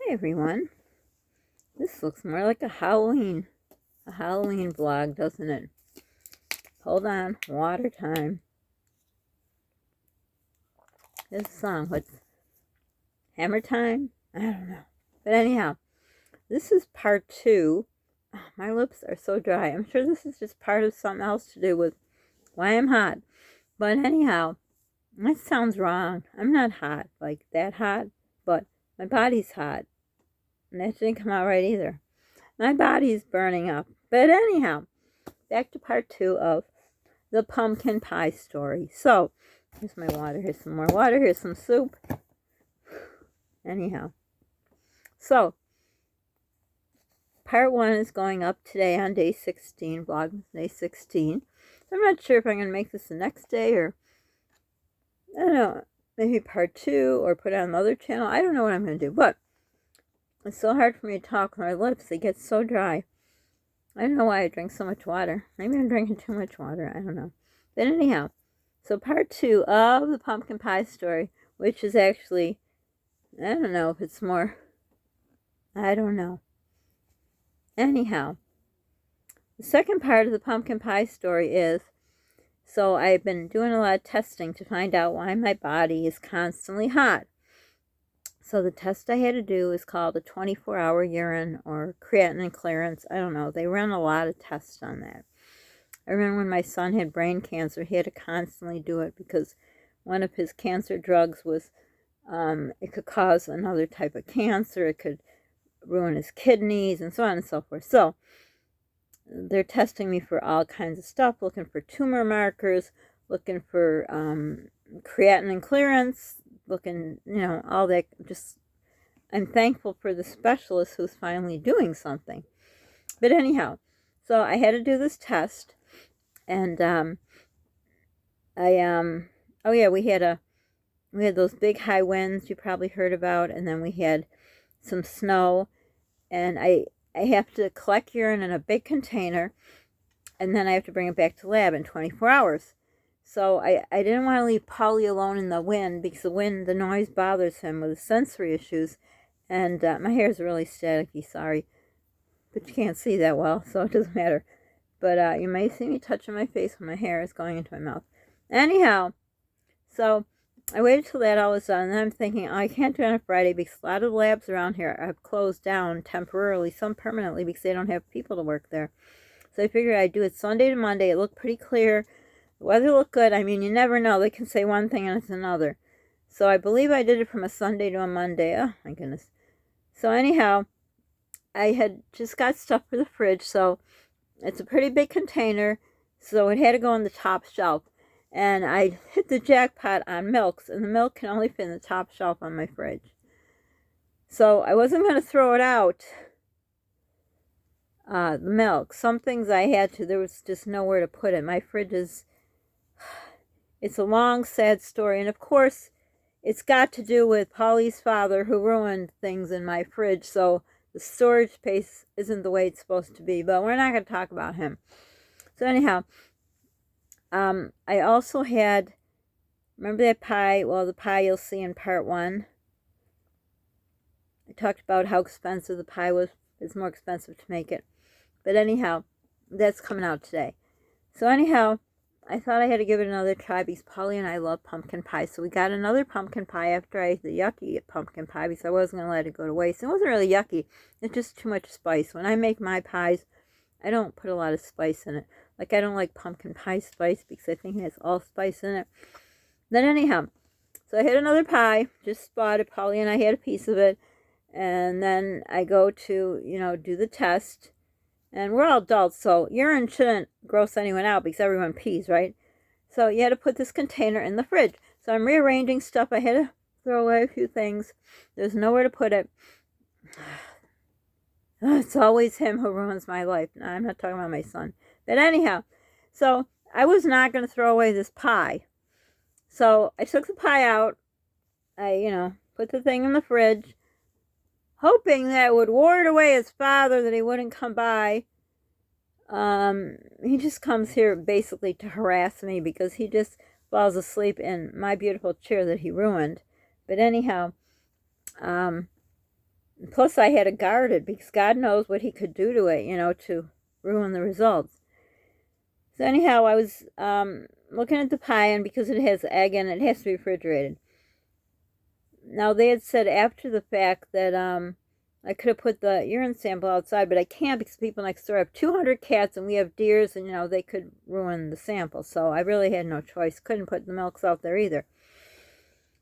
Hi everyone. This looks more like a Halloween vlog, doesn't it? Hold on, water time. This song, what's Hammer Time? I don't know. But anyhow, this is part 2. Oh, my lips are so dry. I'm sure this is just part of something else to do with why I'm hot. But anyhow, that sounds wrong. I'm not hot, like that hot, but my body's hot. And that didn't come out right either. My body's burning up. But anyhow, back to part 2 of the pumpkin pie story. So, here's my water. Here's some more water. Here's some soup. Anyhow. So, part 1 is going up today on day 16. Vlogmas day 16. I'm not sure if I'm going to make this the next day or, I don't know, maybe part 2 or put it on another channel. I don't know what I'm going to do. But, it's so hard for me to talk with my lips. They get so dry. I don't know why I drink so much water. Maybe I'm drinking too much water. I don't know. But anyhow, so part 2 of the pumpkin pie story, which is actually, I don't know if it's more, I don't know. Anyhow, the second part of the pumpkin pie story is, so I've been doing a lot of testing to find out why my body is constantly hot. So the test I had to do is called a 24-hour urine or creatinine clearance. I don't know. They ran a lot of tests on that. I remember when my son had brain cancer, he had to constantly do it because one of his cancer drugs was, it could cause another type of cancer. It could ruin his kidneys and so on and so forth. So they're testing me for all kinds of stuff, looking for tumor markers, looking for creatinine clearance, looking, all that. Just, I'm thankful for the specialist who's finally doing something. But anyhow, so I had to do this test, and oh yeah, we had those big high winds you probably heard about, and then we had some snow, and I have to collect urine in a big container, and then I have to bring it back to lab in 24 hours. So I didn't want to leave Polly alone in the wind because the noise bothers him with his sensory issues. And my hair is really staticky, sorry. But you can't see that well, so it doesn't matter. But you may see me touching my face when my hair is going into my mouth. Anyhow, so I waited till that all was done. And then I'm thinking, I can't do it on a Friday because a lot of the labs around here have closed down temporarily, some permanently because they don't have people to work there. So I figured I'd do it Sunday to Monday. It looked pretty clear. The weather looked good. I mean, you never know. They can say one thing and it's another. So I believe I did it from a Sunday to a Monday. Oh, my goodness. So anyhow, I had just got stuff for the fridge. So it's a pretty big container. So it had to go on the top shelf. And I hit the jackpot on milks. And the milk can only fit in the top shelf on my fridge. So I wasn't going to throw it out. The milk. Some things I had to. There was just nowhere to put it. My fridge is... It's a long, sad story. And of course, it's got to do with Polly's father who ruined things in my fridge. So the storage space isn't the way it's supposed to be. But we're not going to talk about him. So anyhow, I also had, remember that pie? Well, the pie you'll see in part 1. I talked about how expensive the pie was. It's more expensive to make it. But anyhow, that's coming out today. So anyhow, I thought I had to give it another try because Polly and I love pumpkin pie. So we got another pumpkin pie after I ate the yucky pumpkin pie because I wasn't going to let it go to waste. It wasn't really yucky. It's just too much spice. When I make my pies, I don't put a lot of spice in it. Like, I don't like pumpkin pie spice because I think it has all spice in it. Then anyhow, so I had another pie. Just bought it. Polly and I had a piece of it. And then I go to, do the test. And we're all adults, so urine shouldn't gross anyone out because everyone pees, right? So you had to put this container in the fridge. So I'm rearranging stuff. I had to throw away a few things. There's nowhere to put it. It's always him who ruins my life. No, I'm not talking about my son. But anyhow, so I was not going to throw away this pie. So I took the pie out. I, put the thing in the fridge, hoping that it would ward away his father, that he wouldn't come by. He just comes here basically to harass me because he just falls asleep in my beautiful chair that he ruined. But anyhow, plus I had to guard it because God knows what he could do to it, you know, to ruin the results. So anyhow, I was looking at the pie, and because it has egg in it, it has to be refrigerated. Now, they had said after the fact that I could have put the urine sample outside, but I can't because people next door have 200 cats and we have deers, and, you know, they could ruin the sample. So I really had no choice. Couldn't put the milks out there either.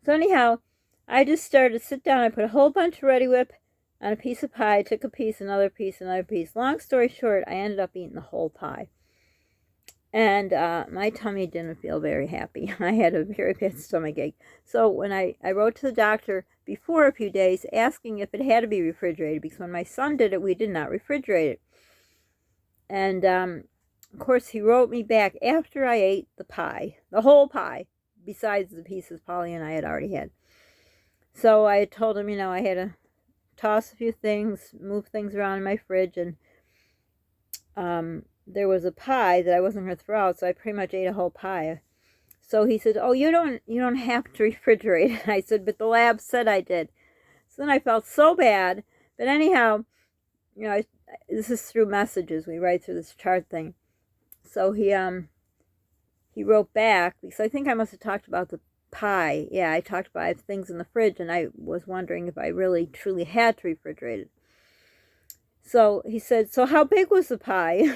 So anyhow, I just started to sit down. I put a whole bunch of Ready Whip on a piece of pie, took a piece, another piece, another piece. Long story short, I ended up eating the whole pie. And my tummy didn't feel very happy. I had a very bad stomach ache. So when I wrote to the doctor before a few days asking if it had to be refrigerated, because when my son did it, we did not refrigerate it. And, of course, he wrote me back after I ate the pie, the whole pie, besides the pieces Polly and I had already had. So I told him, you know, I had to toss a few things, move things around in my fridge, and there was a pie that I wasn't going to throw out, so I pretty much ate a whole pie. So he said, oh, you don't have to refrigerate it. I said, but the lab said I did. So then I felt so bad. But anyhow, you know, this is through messages. We write through this chart thing. So he wrote back, because I think I must have talked about the pie. Yeah, I talked about things in the fridge, and I was wondering if I really truly had to refrigerate it. So he said, so how big was the pie?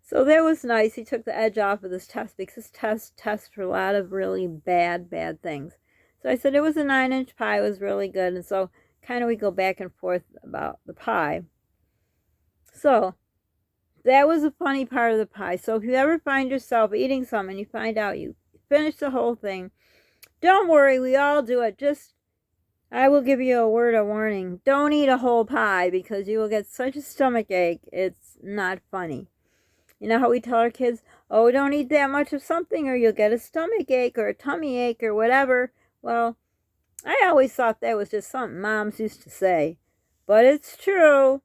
So that was nice. He took the edge off of this test, because this test tests for a lot of really bad things. So I said it was a 9-inch pie. It was really good. And so kind of we go back and forth about the pie. So that was a funny part of the pie. So if you ever find yourself eating some and you find out you finished the whole thing, don't worry. We all do it. Just, I will give you a word of warning. Don't eat a whole pie, because you will get such a stomach ache. It's not funny. You know how we tell our kids, oh, don't eat that much of something or you'll get a stomach ache or a tummy ache or whatever. Well, I always thought that was just something moms used to say. But it's true.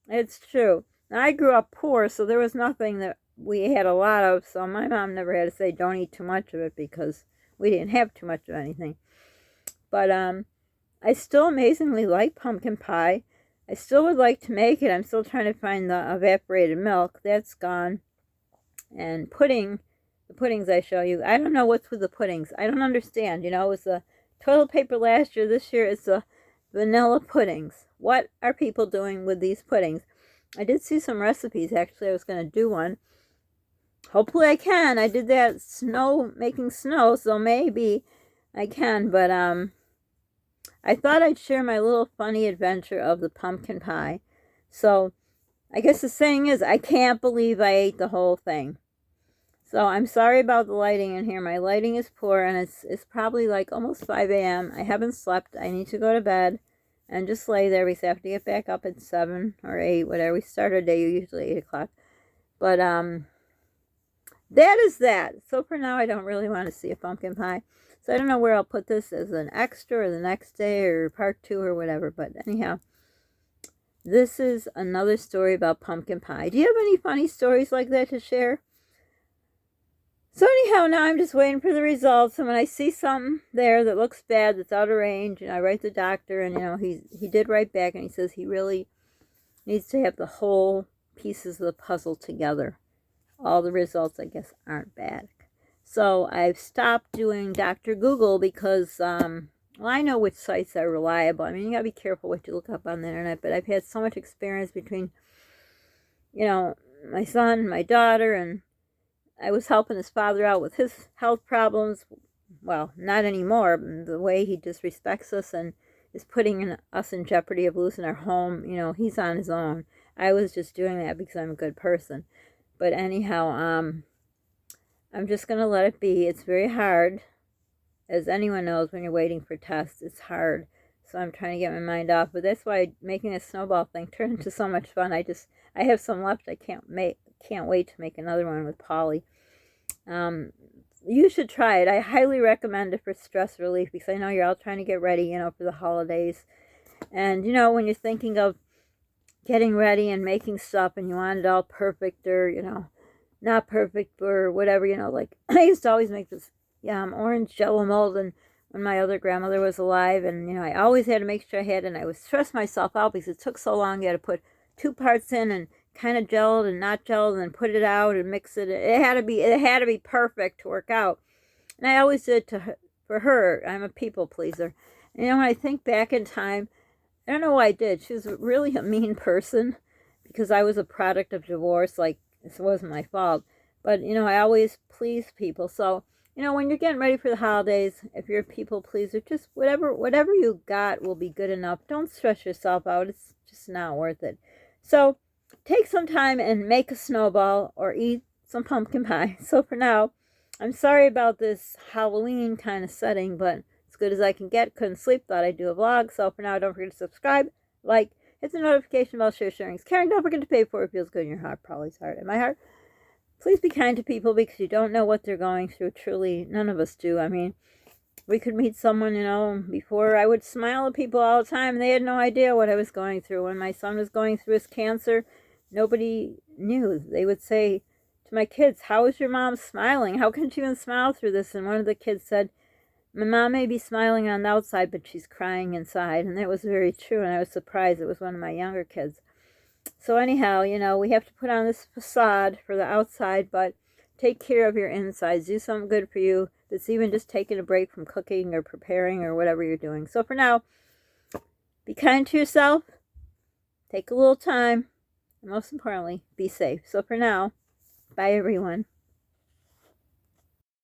It's true. Now, I grew up poor, so there was nothing that we had a lot of. So my mom never had to say don't eat too much of it, because we didn't have too much of anything. But I still amazingly like pumpkin pie. I still would like to make it. I'm still trying to find the evaporated milk. That's gone. And pudding, the puddings I show you, I don't know what's with the puddings. I don't understand. You know, it was the toilet paper last year. This year it's the vanilla puddings. What are people doing with these puddings? I did see some recipes. Actually, I was going to do one. Hopefully I can. I did that making snow, so maybe I can. But I thought I'd share my little funny adventure of the pumpkin pie. So I guess the saying is, I can't believe I ate the whole thing. So I'm sorry about the lighting in here. My lighting is poor, and it's probably like almost 5 a.m. I haven't slept. I need to go to bed and just lay there, because I have to get back up at 7 or 8, whatever. We start our day usually 8 o'clock. But that is that. So for now, I don't really want to see a pumpkin pie. So I don't know where I'll put this, as an extra or the next day or part 2 or whatever. But anyhow, this is another story about pumpkin pie. Do you have any funny stories like that to share? So anyhow, now I'm just waiting for the results. And when I see something there that looks bad, that's out of range, and I write the doctor, and, you know, he did write back, and he says he really needs to have the whole pieces of the puzzle together. All the results, I guess, aren't bad. So I've stopped doing Dr. Google, because, well, I know which sites are reliable. I mean, you gotta be careful what you look up on the internet, but I've had so much experience between, you know, my son, my daughter, and I was helping his father out with his health problems. Well, not anymore. The way he disrespects us and is putting us in jeopardy of losing our home, you know, he's on his own. I was just doing that because I'm a good person. But anyhow, I'm just going to let it be. It's very hard. As anyone knows, when you're waiting for tests, it's hard. So I'm trying to get my mind off. But that's why making a snowball thing turned into so much fun. I have some left. I can't wait to make another one with Polly. You should try it. I highly recommend it for stress relief, because I know you're all trying to get ready, you know, for the holidays. And, you know, when you're thinking of getting ready and making stuff and you want it all perfect, or, you know, not perfect or whatever, you know, like I used to always make this orange jello mold, and when my other grandmother was alive. And, you know, I always had to make sure I had it. And I would stress myself out because it took so long. You had to put 2 parts in and kind of gelled and not gelled and then put it out and mix it. It had to be perfect to work out. And I always did for her. I'm a people pleaser. And, you know, when I think back in time, I don't know why I did. She was really a mean person because I was a product of divorce. Like, this wasn't my fault. But, you know, I always please people. So, you know, when you're getting ready for the holidays, if you're a people pleaser, just whatever you got will be good enough. Don't stress yourself out. It's just not worth it. So, take some time and make a snowball or eat some pumpkin pie. So for now, I'm sorry about this Halloween kind of setting, but as good as I can get. Couldn't sleep, thought I'd do a vlog. So for now, don't forget to subscribe, like, hit the notification bell, share, sharing is caring. Don't forget to pay for it. It feels good in your heart, probably is hard in my heart. Please be kind to people because you don't know what they're going through. Truly, none of us do. I mean, we could meet someone, you know, before I would smile at people all the time. They had no idea what I was going through. When my son was going through his cancer, nobody knew. They would say to my kids, how is your mom smiling? How can she even smile through this? And one of the kids said, my mom may be smiling on the outside, but she's crying inside. And that was very true. And I was surprised. It was one of my younger kids. So anyhow, you know, we have to put on this facade for the outside, but take care of your insides. Do something good for you. It's even just taking a break from cooking or preparing or whatever you're doing. So for now, be kind to yourself. Take a little time. And most importantly, be safe. So for now, bye everyone.